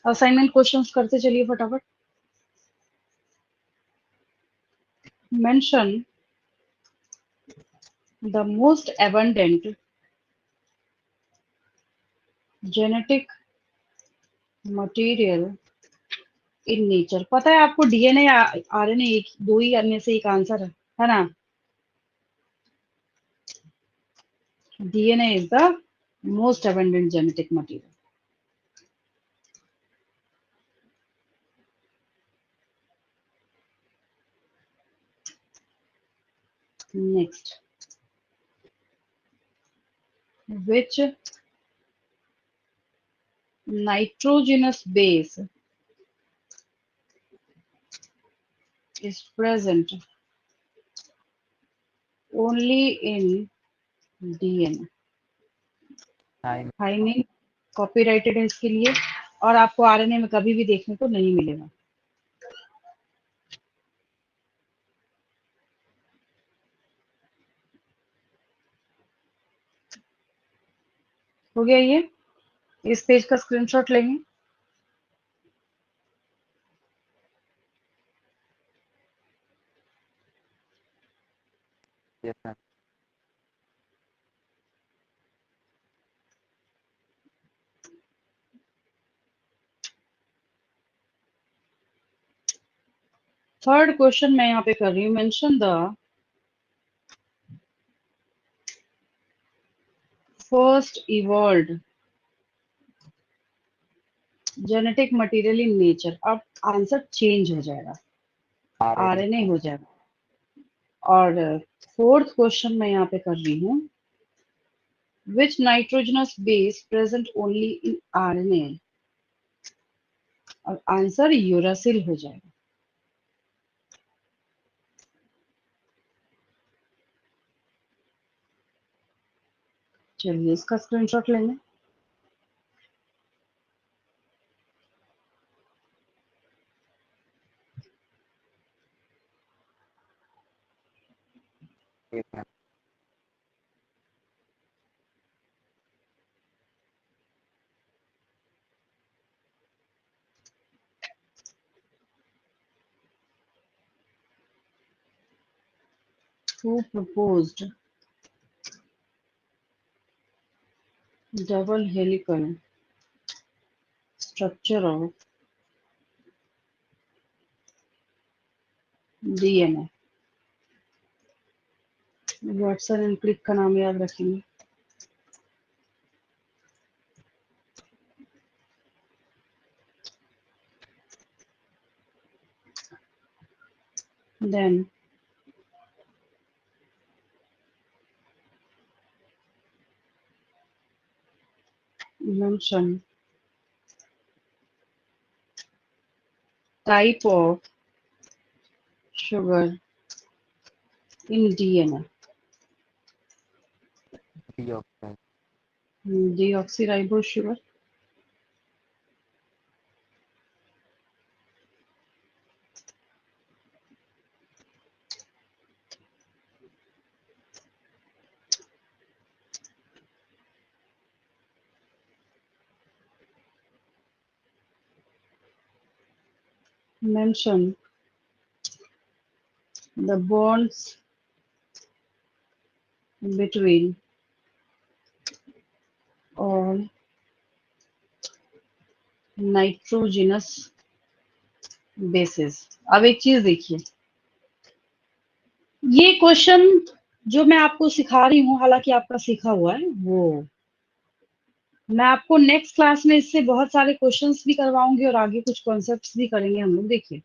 Assignment questions करते चलिए फटाफट। Mention the most abundant genetic material in nature. पता है आपको डीएनए आरएनए एक दो ही में से एक आंसर है ना। DNA is the most abundant genetic material. Next, which nitrogenous base is present only in DNA? Thymine copyrighted है इसके लिए, और आपको आरएनए में कभी भी देखने को नहीं मिलेगा। हो गया ये? इस पेज का स्क्रीनशॉट लेंगे। Yes, ma'am. थर्ड क्वेश्चन मैं यहाँ पे कर रही हूँ। Mention the first evolved genetic material in nature. अब आंसर चेंज हो जाएगा, आरएनए हो जाएगा। और फोर्थ क्वेश्चन मैं यहाँ पे कर रही हूँ, which nitrogenous base present only in RNA. और आंसर यूरासिल हो जाएगा। चलिए इसका स्क्रीनशॉट लेंगे। Yes, ma'am. Who proposed double helical structure of DNA? Watson and Crick का नाम याद रखेंगे। Then mention type of sugar in DNA. Deoxide. Deoxyribose sugar. Mention the bonds between all nitrogenous bases. अब एक चीज देखिए, ये क्वेश्चन जो मैं आपको सिखा रही हूँ, हालांकि आपका सीखा हुआ है, वो मैं आपको नेक्स्ट क्लास में इससे बहुत सारे क्वेश्चंस भी करवाऊंगी और आगे कुछ कॉन्सेप्ट्स भी करेंगे हम लोग। देखिए,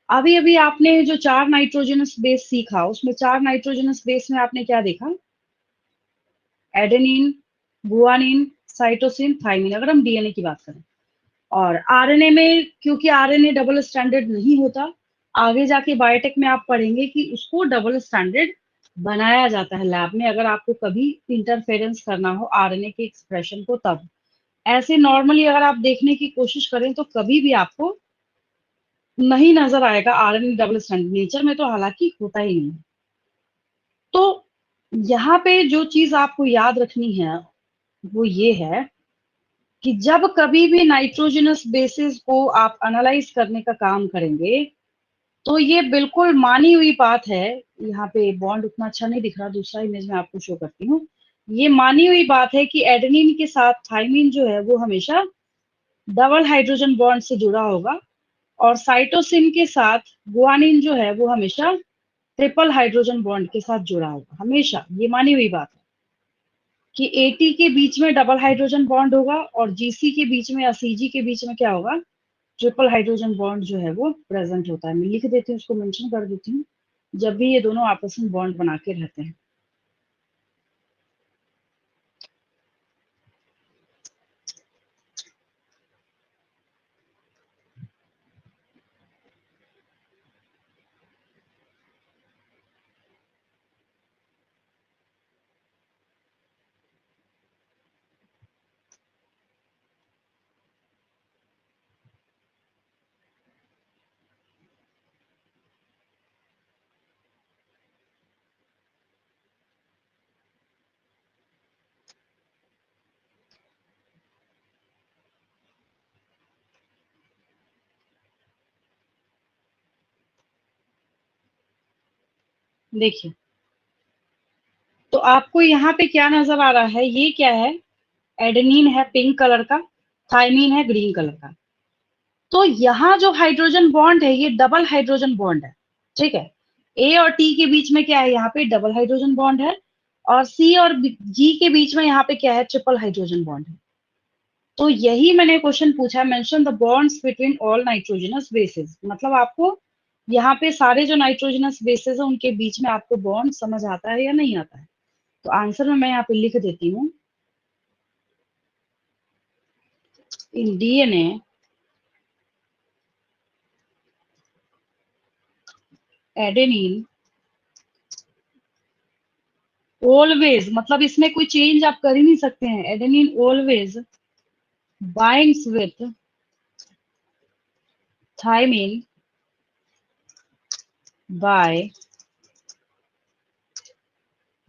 अभी अभी आपने जो 4 नाइट्रोजनस बेस सीखा, उसमें 4 नाइट्रोजनस बेस में आपने क्या देखा? एडेनिन, गुआनिन, साइटोसिन, थाइमिन, अगर हम डीएनए की बात करें। और आरएनए में क्योंकि आरएनए डबल स्टैंडर्ड नहीं होता, आगे जाके बायोटेक में आप पढ़ेंगे कि उसको डबल स्टैंडर्ड बनाया जाता है लैब में, अगर आपको कभी इंटरफेरेंस करना हो आरएनए के एक्सप्रेशन को तब। ऐसे नॉर्मली अगर आप देखने की कोशिश करें तो कभी भी आपको नहीं नजर आएगा आरएनए डबल स्ट्रैंड, नेचर में तो हालांकि होता ही नहीं। तो यहाँ पे जो चीज आपको याद रखनी है वो ये है कि जब कभी भी नाइट्रोजनस बेसिस को आप एनालाइज करने का काम करेंगे, तो ये बिल्कुल मानी हुई बात है। यहाँ पे बॉन्ड उतना अच्छा नहीं दिख रहा, दूसरा इमेज में आपको शो करती हूँ। ये मानी हुई बात है कि एडेनिन के साथ थाइमिन जो है वो हमेशा डबल हाइड्रोजन बॉन्ड से जुड़ा होगा, और साइटोसिन के साथ गुआनिन जो है वो हमेशा ट्रिपल हाइड्रोजन बॉन्ड के साथ जुड़ा होगा। हमेशा ये मानी हुई बात है कि एटी के बीच में डबल हाइड्रोजन बॉन्ड होगा, और जीसी के बीच में या सीजी के बीच में क्या होगा, ट्रिपल हाइड्रोजन बॉन्ड जो है वो प्रेजेंट होता है। मैं लिख देती हूँ, उसको मेंशन कर देती हूँ, जब भी ये दोनों आपस में बॉन्ड बना के रहते हैं। देखिए, तो आपको यहाँ पे क्या नजर आ रहा है, ये क्या है, एडेनिन है पिंक कलर का, थाइमीन है ग्रीन कलर का। तो यहाँ जो हाइड्रोजन बॉन्ड है ये डबल हाइड्रोजन बॉन्ड है, ठीक है। ए और टी के बीच में क्या है, यहाँ पे डबल हाइड्रोजन बॉन्ड है, और सी और जी के बीच में यहाँ पे क्या है, ट्रिपल हाइड्रोजन बॉन्ड है। तो यही मैंने क्वेश्चन पूछा, mention the bonds between all nitrogenous bases, मतलब आपको यहाँ पे सारे जो नाइट्रोजनस बेसिस है उनके बीच में आपको बॉन्ड समझ आता है या नहीं आता है। तो आंसर में मैं यहाँ पे लिख देती हूँ, इन डीएनए एडेनिन ऑलवेज, मतलब इसमें कोई चेंज आप कर ही नहीं सकते हैं, adenine always binds with thymine bye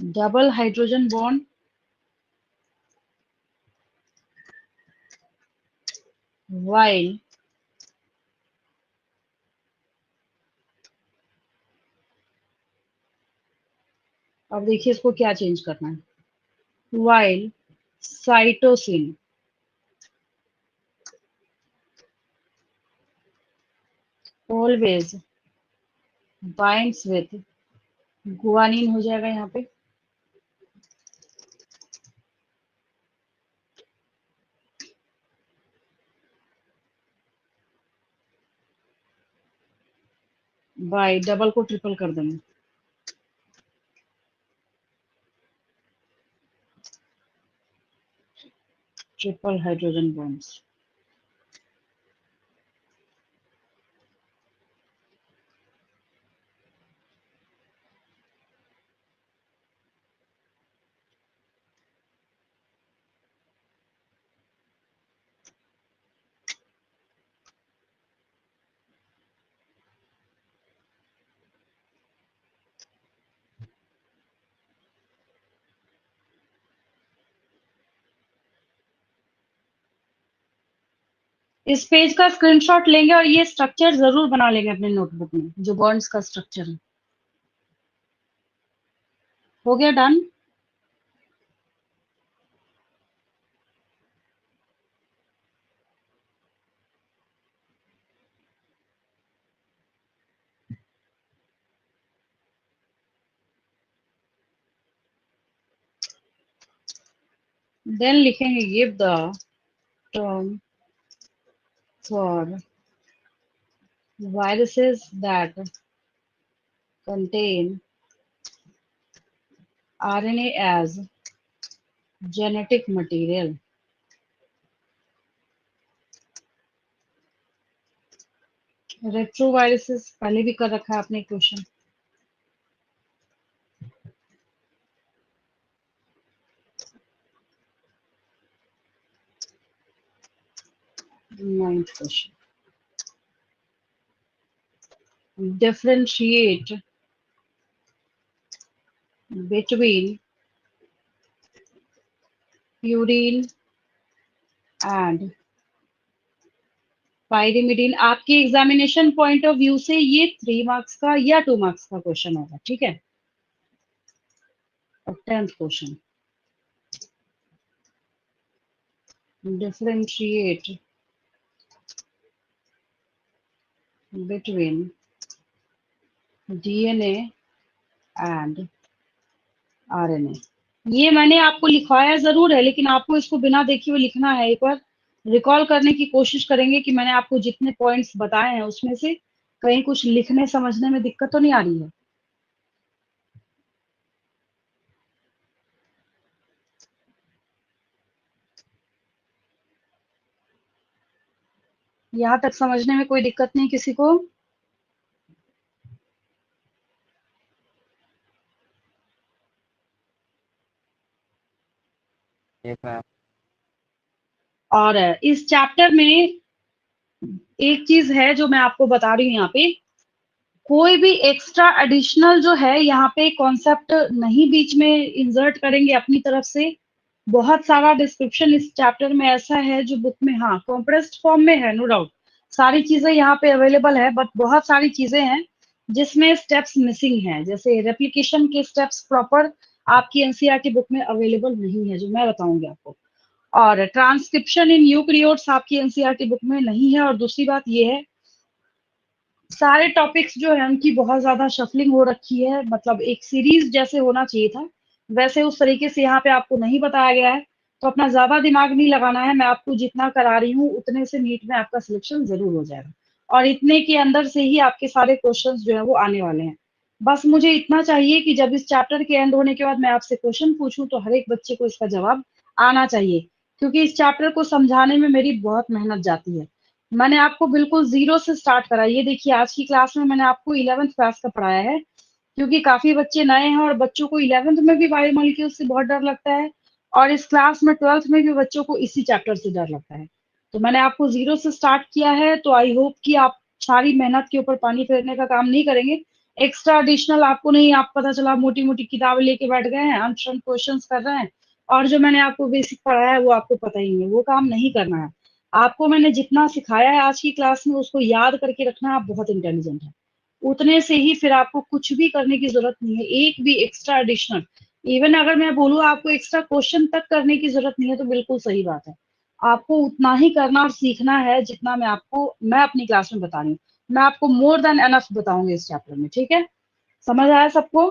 double hydrogen bond while, अब देखिए इसको क्या चेंज करना है, while cytosine always binds with guanine हो जाएगा यहाँ पे। बाय डबल को ट्रिपल कर देंगे, ट्रिपल हाइड्रोजन बॉन्ड्स। इस पेज का स्क्रीनशॉट लेंगे और ये स्ट्रक्चर जरूर बना लेंगे अपने नोटबुक में, जो बॉन्ड्स का स्ट्रक्चर है। हो गया डन। देन लिखेंगे give the term for viruses that contain RNA as genetic material। Retroviruses पहले भी कर रखा है आपने question. Ninth question, differentiate between purine and pyrimidine। आपके एग्जामिनेशन पॉइंट ऑफ व्यू से ये 3 मार्क्स का या 2 मार्क्स का क्वेश्चन होगा, ठीक है। और 10th question, differentiate between DNA and RNA। ये मैंने आपको लिखवाया जरूर है, लेकिन आपको इसको बिना देखे हुए लिखना है। एक बार रिकॉल करने की कोशिश करेंगे कि मैंने आपको जितने पॉइंट्स बताए हैं उसमें से कहीं कुछ लिखने समझने में दिक्कत तो नहीं आ रही है। यहाँ तक समझने में कोई दिक्कत नहीं किसी को? Yes, ma'am. और इस चैप्टर में एक चीज है जो मैं आपको बता रही हूँ, यहाँ पे कोई भी एक्स्ट्रा एडिशनल जो है यहाँ पे कॉन्सेप्ट नहीं बीच में इंसर्ट करेंगे अपनी तरफ से। बहुत सारा डिस्क्रिप्शन इस चैप्टर में ऐसा है जो बुक में, हाँ, कॉम्प्रेस्ड फॉर्म में है, नो डाउट सारी चीजें यहाँ पे अवेलेबल है, बट बहुत सारी चीजें हैं जिसमें स्टेप्स मिसिंग हैं। जैसे रेप्लिकेशन के स्टेप्स प्रॉपर आपकी एनसीईआरटी बुक में अवेलेबल नहीं है, जो मैं बताऊंगी आपको। और ट्रांसक्रिप्शन इन यूकैरियोट्स आपकी एनसीईआरटी बुक में नहीं है। और दूसरी बात ये है, सारे टॉपिक्स जो है उनकी बहुत ज्यादा शफलिंग हो रखी है, मतलब एक सीरीज जैसे होना चाहिए था वैसे उस तरीके से यहाँ पे आपको नहीं बताया गया है। तो अपना ज्यादा दिमाग नहीं लगाना है, मैं आपको जितना करा रही हूँ उतने से नीट में आपका सिलेक्शन जरूर हो जाएगा। और इतने के अंदर से ही आपके सारे क्वेश्चंस जो है वो आने वाले हैं। बस मुझे इतना चाहिए कि जब इस चैप्टर के एंड होने के बाद मैं आपसे क्वेश्चन पूछूं तो हर एक बच्चे को इसका जवाब आना चाहिए, क्योंकि इस चैप्टर को समझाने में मेरी बहुत मेहनत जाती है। मैंने आपको बिल्कुल जीरो से स्टार्ट करा। ये देखिए आज की क्लास में मैंने आपको 11th क्लास का पढ़ाया है, क्योंकि काफी बच्चे नए हैं और बच्चों को 11th में भी बायोमोलिक्यूल्स से बहुत डर लगता है, और इस क्लास में 12th में भी बच्चों को इसी चैप्टर से डर लगता है। तो मैंने आपको जीरो से स्टार्ट किया है, तो आई होप कि आप सारी मेहनत के ऊपर पानी फेरने का काम नहीं करेंगे। एक्स्ट्रा एडिशनल आपको नहीं, आप पता चला मोटी मोटी किताबें लेके बैठ गए हैं, अनशन क्वेश्चन कर रहे हैं, और जो मैंने आपको बेसिक पढ़ाया है वो आपको पता ही नहीं है। वो काम नहीं करना है आपको। मैंने जितना सिखाया है आज की क्लास में उसको याद करके रखना है। आप बहुत इंटेलिजेंट है, उतने से ही फिर आपको कुछ भी करने की जरूरत नहीं है, एक भी एक्स्ट्रा एडिशनल। इवन अगर मैं बोलूँ आपको एक्स्ट्रा क्वेश्चन तक करने की जरूरत नहीं है तो बिल्कुल सही बात है। आपको उतना ही करना और सीखना है जितना मैं अपनी क्लास में बता रही हूँ। मैं आपको मोर देन एनफ बताऊंगी इस चैप्टर में, ठीक है? समझ आया सबको?